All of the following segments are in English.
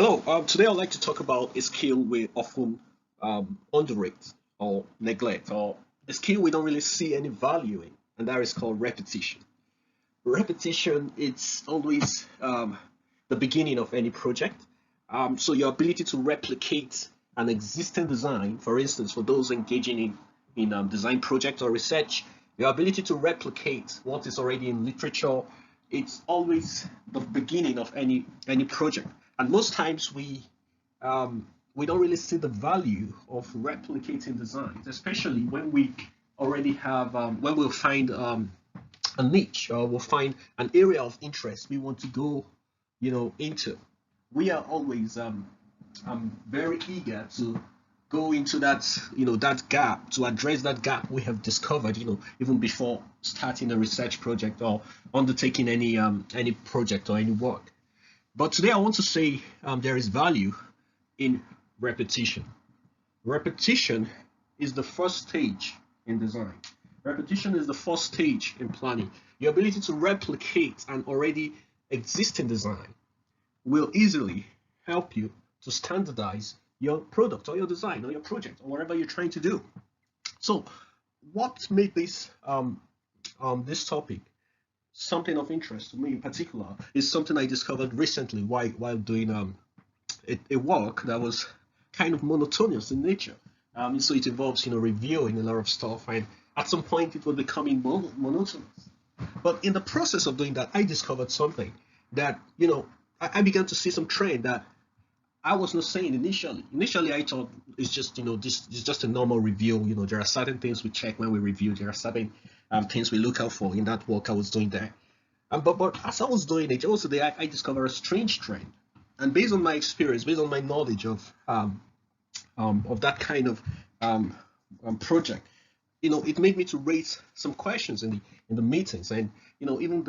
Hello, today I'd like to talk about a skill we often underrate or neglect, or a skill we don't really see any value in, and that is called repetition. Repetition, it's always the beginning of any project. So your ability to replicate an existing design, for instance, for those engaging in design project or research, your ability to replicate what is already in literature, it's always the beginning of any project. And most times we don't really see the value of replicating designs, especially when we already have when we'll find a niche, or we'll find an area of interest we want to go, into. We are always very eager to go into that gap, to address that gap we have discovered, even before starting a research project or undertaking any project or any work. But today I want to say there is value in repetition. Repetition is the first stage in design. Repetition is the first stage in planning. Your ability to replicate an already existing design will easily help you to standardize your product or your design or your project or whatever you're trying to do. So, what made this topic something of interest to me in particular is something I discovered recently while doing a work that was kind of monotonous in nature. So it involves reviewing a lot of stuff, and at some point it was becoming monotonous. But in the process of doing that, I discovered something that I began to see some trend that I was not saying initially. Initially, I thought it's just this is just a normal review. There are certain things we check when we review. There are certain things we look out for in that work I was doing there. But as I was doing it, also there I discovered a strange trend. And based on my experience, based on my knowledge of that kind of project, it made me to raise some questions in the meetings, and even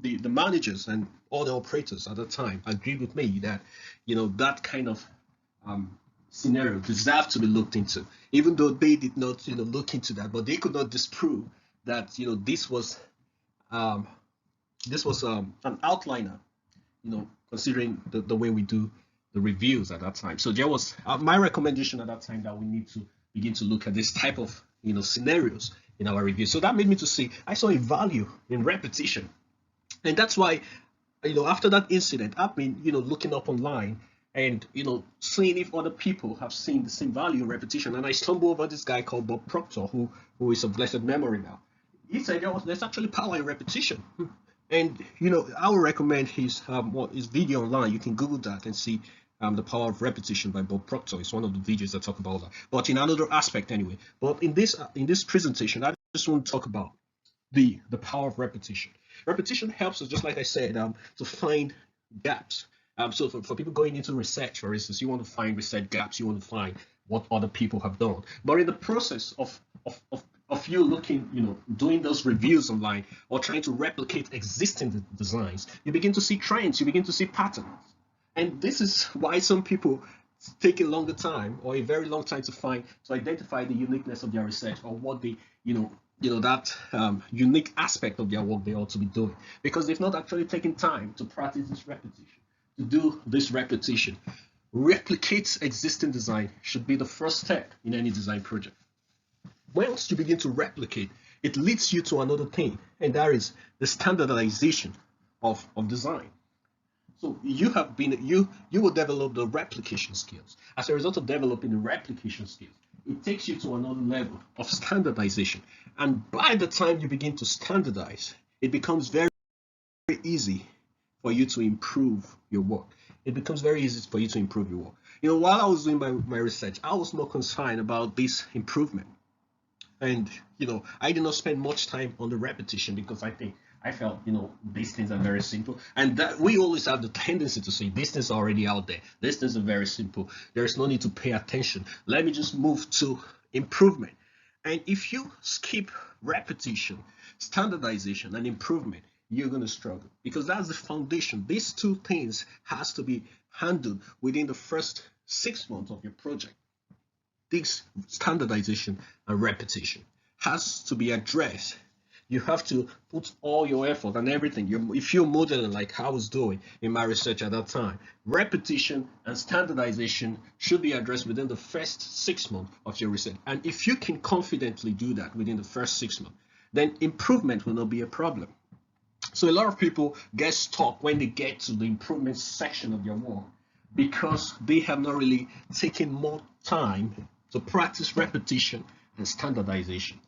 the managers and all the operators at the time agreed with me that that kind of scenario deserved to be looked into, even though they did not look into that, but they could not disprove that um, this was an outliner, considering the way we do the reviews at that time. So there was my recommendation at that time that we need to begin to look at this type of scenarios in our review. So that made me to see I saw a value in repetition, and that's why after that incident I've been looking up online and seeing if other people have seen the same value in repetition. And I stumbled over this guy called Bob Proctor, who is of blessed memory now. He said there's actually power in repetition. And I would recommend his video online. You can Google that and see the power of repetition by Bob Proctor. It's one of the videos that talk about that, but in another aspect anyway. But in this presentation, I just want to talk about the power of repetition. Repetition helps us, just like I said, to find gaps. So for people going into research, for instance, you want to find research gaps. You want to find what other people have done. But in the process of you looking, doing those reviews online or trying to replicate existing designs, you begin to see trends, you begin to see patterns. And this is why some people take a longer time or a very long time to identify the uniqueness of their research, or what the that unique aspect of their work they ought to be doing, because they've not actually taken time to practice this repetition, to do this repetition. Replicate existing design should be the first step in any design project. Once you begin to replicate, it leads you to another thing, and that is the standardization of design. So you will develop the replication skills. As a result of developing the replication skills, it takes you to another level of standardization. And by the time you begin to standardize, it becomes very, very easy for you to improve your work. It becomes very easy for you to improve your work. While I was doing my research, I was more concerned about this improvement. And I did not spend much time on the repetition, because I felt these things are very simple, and that we always have the tendency to say these things are already out there, these things are very simple, there is no need to pay attention, let me just move to improvement. And if you skip repetition, standardization, and improvement, you're going to struggle, because that's the foundation. These two things has to be handled within the first 6 months of your project. This standardization and repetition has to be addressed You have to put all your effort and everything. If you're modeling like I was doing in my research at that time, repetition and standardization should be addressed within the first 6 months of your research. And if you can confidently do that within the first 6 months, then improvement will not be a problem. So a lot of people get stuck when they get to the improvement section of their work because they have not really taken more time to practice repetition and standardization.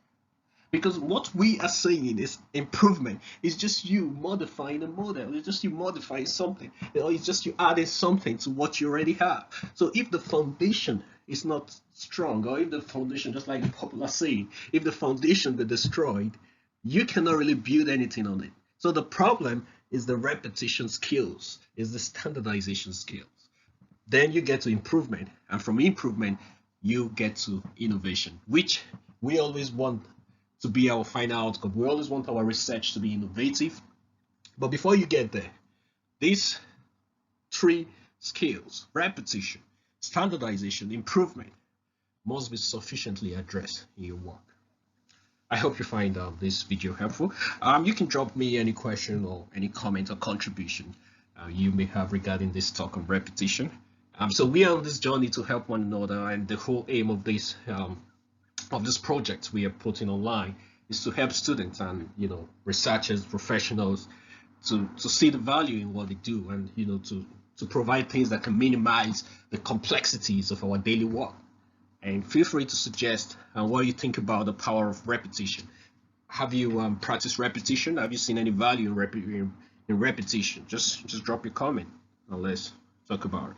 Because what we are saying is improvement. It's just you modifying a model. It's just you modifying something. It's just you adding something to what you already have. So if the foundation is not strong, or if the foundation, just like the popular saying, if the foundation be destroyed, you cannot really build anything on it. So the problem is the repetition skills, is the standardization skills. Then you get to improvement, and from improvement, you get to innovation, which we always want to be our final outcome. We always want our research to be innovative. But before you get there, these three skills, repetition, standardization, improvement, must be sufficiently addressed in your work. I hope you find this video helpful. You can drop me any question or any comment or contribution you may have regarding this talk on repetition. So we are on this journey to help one another, and the whole aim of this project we are putting online is to help students and researchers, professionals to see the value in what they do, and to provide things that can minimize the complexities of our daily work. And feel free to suggest what you think about the power of repetition. Have you practiced repetition? Have you seen any value in repetition? Just drop your comment and let's talk about it.